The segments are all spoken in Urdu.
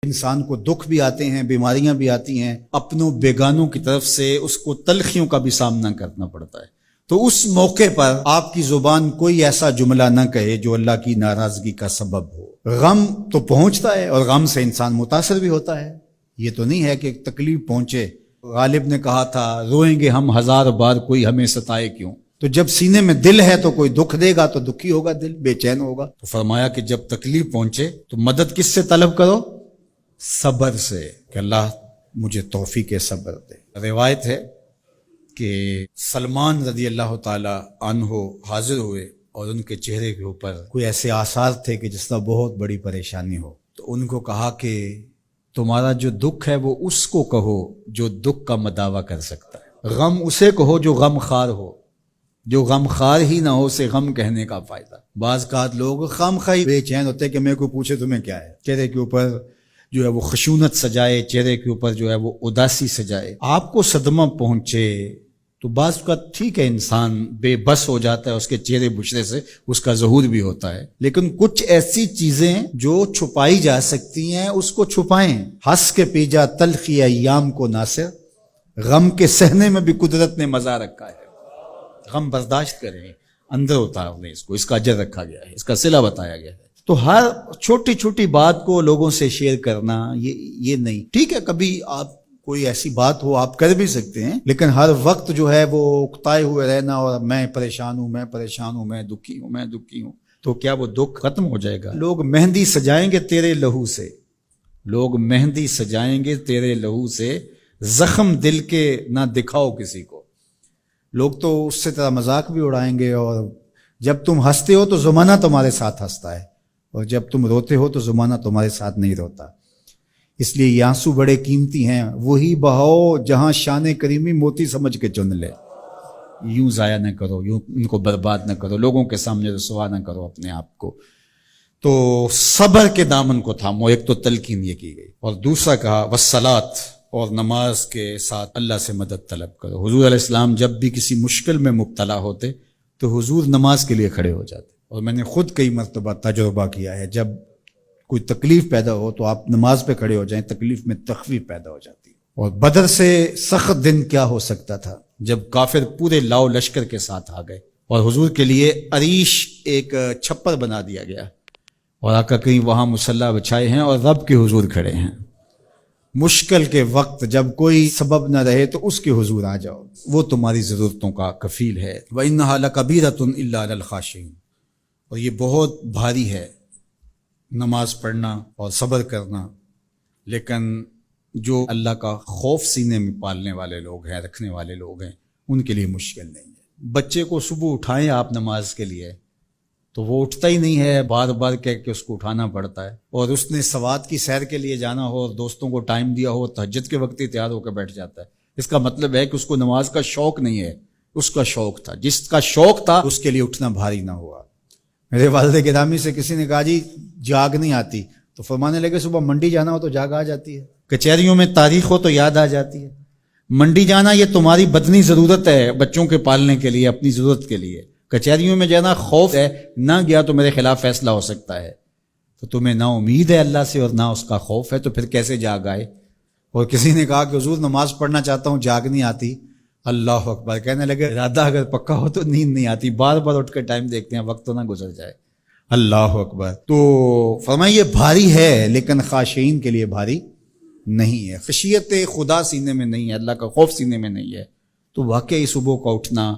انسان کو دکھ بھی آتے ہیں، بیماریاں بھی آتی ہیں، اپنوں بیگانوں کی طرف سے اس کو تلخیوں کا بھی سامنا کرنا پڑتا ہے۔ تو اس موقع پر آپ کی زبان کوئی ایسا جملہ نہ کہے جو اللہ کی ناراضگی کا سبب ہو۔ غم تو پہنچتا ہے اور غم سے انسان متاثر بھی ہوتا ہے، یہ تو نہیں ہے کہ تکلیف پہنچے۔ غالب نے کہا تھا روئیں گے ہم ہزار بار کوئی ہمیں ستائے کیوں۔ تو جب سینے میں دل ہے تو کوئی دکھ دے گا تو دکھی ہوگا، دل بے چین ہوگا۔ تو فرمایا کہ جب تکلیف پہنچے تو مدد کس سے طلب کرو؟ صبر سے، کہ اللہ مجھے توفیق صبر دے۔ روایت ہے کہ سلمان رضی اللہ تعالی عنہ حاضر ہوئے اور ان کے چہرے کے اوپر کوئی ایسے آثار تھے کہ جس طرح بہت بڑی پریشانی ہو۔ تو ان کو کہا کہ تمہارا جو دکھ ہے وہ اس کو کہو جو دکھ کا مداوع کر سکتا ہے، غم اسے کہو جو غم خار ہو، جو غم خار ہی نہ ہو اسے غم کہنے کا فائدہ۔ بعض اوقات لوگ خام خواہ بے چین ہوتے کہ میں کو پوچھے تمہیں کیا ہے، چہرے کے اوپر جو ہے وہ خشونت سجائے، چہرے کے اوپر جو ہے وہ اداسی سجائے۔ آپ کو صدمہ پہنچے تو بعض کا ٹھیک ہے، انسان بے بس ہو جاتا ہے، اس کے چہرے بچھڑے سے اس کا ظہور بھی ہوتا ہے، لیکن کچھ ایسی چیزیں جو چھپائی جا سکتی ہیں اس کو چھپائیں۔ ہنس کے پی جا تلخی ایام کو ناصر، غم کے سہنے میں بھی قدرت نے مزہ رکھا ہے۔ غم برداشت کریں، اندر اتار لیں، اس کو، اس کا اجر رکھا گیا ہے، اس کا صلہ بتایا گیا ہے۔ تو ہر چھوٹی چھوٹی بات کو لوگوں سے شیئر کرنا یہ نہیں ٹھیک ہے، کبھی آپ کوئی ایسی بات ہو آپ کر بھی سکتے ہیں، لیکن ہر وقت جو ہے وہ اکتائے ہوئے رہنا اور میں پریشان ہوں، میں پریشان ہوں، میں دکھی ہوں، میں دکھی ہوں، تو کیا وہ دکھ ختم ہو جائے گا؟ لوگ مہندی سجائیں گے تیرے لہو سے، لوگ مہندی سجائیں گے تیرے لہو سے، زخم دل کے نہ دکھاؤ کسی کو۔ لوگ تو اس سے طرح مذاق بھی اڑائیں گے، اور جب تم ہنستے ہو تو زمانہ تمہارے ساتھ ہنستا ہے، اور جب تم روتے ہو تو زمانہ تمہارے ساتھ نہیں روتا۔ اس لیے یہ آنسو بڑے قیمتی ہیں، وہی بہاؤ جہاں شان کریمی موتی سمجھ کے چن لے۔ یوں ضائع نہ کرو، یوں ان کو برباد نہ کرو، لوگوں کے سامنے رسوا نہ کرو اپنے آپ کو۔ تو صبر کے دامن کو تھامو، ایک تو تلقین یہ کی گئی، اور دوسرا کہا والصلاۃ، اور نماز کے ساتھ اللہ سے مدد طلب کرو۔ حضور علیہ السلام جب بھی کسی مشکل میں مبتلا ہوتے تو حضور نماز کے لیے کھڑے ہو جاتے، اور میں نے خود کئی مرتبہ تجربہ کیا ہے، جب کوئی تکلیف پیدا ہو تو آپ نماز پہ کھڑے ہو جائیں، تکلیف میں تخفیف پیدا ہو جاتی ہے۔ اور بدر سے سخت دن کیا ہو سکتا تھا جب کافر پورے لاؤ لشکر کے ساتھ آ گئے، اور حضور کے لیے عریش ایک چھپر بنا دیا گیا، اور آقا کہیں وہاں مصلی بچھائے ہیں اور رب کے حضور کھڑے ہیں۔ مشکل کے وقت جب کوئی سبب نہ رہے تو اس کے حضور آ جاؤ، وہ تمہاری ضرورتوں کا کفیل ہے۔ وَإِنَّهَا لَكَبِيرَةٌ إِلَّا عَلَى الْخَاشِعِينَ، اور یہ بہت بھاری ہے نماز پڑھنا اور صبر کرنا، لیکن جو اللہ کا خوف سینے میں پالنے والے لوگ ہیں، رکھنے والے لوگ ہیں، ان کے لیے مشکل نہیں ہے۔ بچے کو صبح اٹھائیں آپ نماز کے لیے تو وہ اٹھتا ہی نہیں ہے، بار بار کہہ کے اس کو اٹھانا پڑتا ہے، اور اس نے سوات کی سیر کے لیے جانا ہو اور دوستوں کو ٹائم دیا ہو، تہجد کے وقت ہی تیار ہو کے بیٹھ جاتا ہے۔ اس کا مطلب ہے کہ اس کو نماز کا شوق نہیں ہے، اس کا شوق تھا، جس کا شوق تھا اس کے لیے اٹھنا بھاری نہ ہوا۔ میرے والد گرامی سے کسی نے کہا جی جاگ نہیں آتی، تو فرمانے لگے صبح منڈی جانا ہو تو جاگ آ جاتی ہے، کچہریوں میں تاریخ ہو تو یاد آ جاتی ہے۔ منڈی جانا یہ تمہاری بدنی ضرورت ہے، بچوں کے پالنے کے لیے، اپنی ضرورت کے لیے۔ کچہریوں میں جانا خوف ہے، نہ گیا تو میرے خلاف فیصلہ ہو سکتا ہے، تو تمہیں نہ امید ہے اللہ سے اور نہ اس کا خوف ہے، تو پھر کیسے جاگ آئے؟ اور کسی نے کہا کہ حضور نماز پڑھنا چاہتا ہوں، جاگ نہیں آتی۔ اللہ اکبر، کہنے لگے ارادہ اگر پکا ہو تو نیند نہیں آتی، بار بار اٹھ کے ٹائم دیکھتے ہیں، وقت تو نہ گزر جائے۔ اللہ اکبر۔ تو فرمائے یہ بھاری ہے لیکن خاشعین کے لیے بھاری نہیں ہے، خشیت خدا سینے میں نہیں ہے، اللہ کا خوف سینے میں نہیں ہے، تو واقعی صبح کا اٹھنا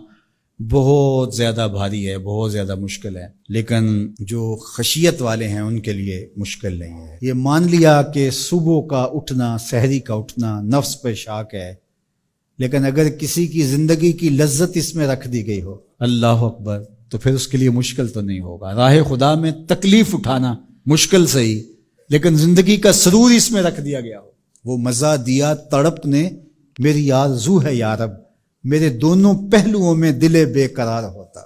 بہت زیادہ بھاری ہے، بہت زیادہ مشکل ہے، لیکن جو خشیت والے ہیں ان کے لیے مشکل نہیں ہے۔ یہ مان لیا کہ صبح کا اٹھنا، سحری کا اٹھنا نفس پہ شاک ہے، لیکن اگر کسی کی زندگی کی لذت اس میں رکھ دی گئی ہو، اللہ اکبر، تو پھر اس کے لیے مشکل تو نہیں ہوگا۔ راہ خدا میں تکلیف اٹھانا مشکل صحیح، لیکن زندگی کا سرور اس میں رکھ دیا گیا ہو۔ وہ مزہ دیا تڑپ نے میری آرزو ہے یا رب، میرے دونوں پہلوؤں میں دل بے قرار ہوتا۔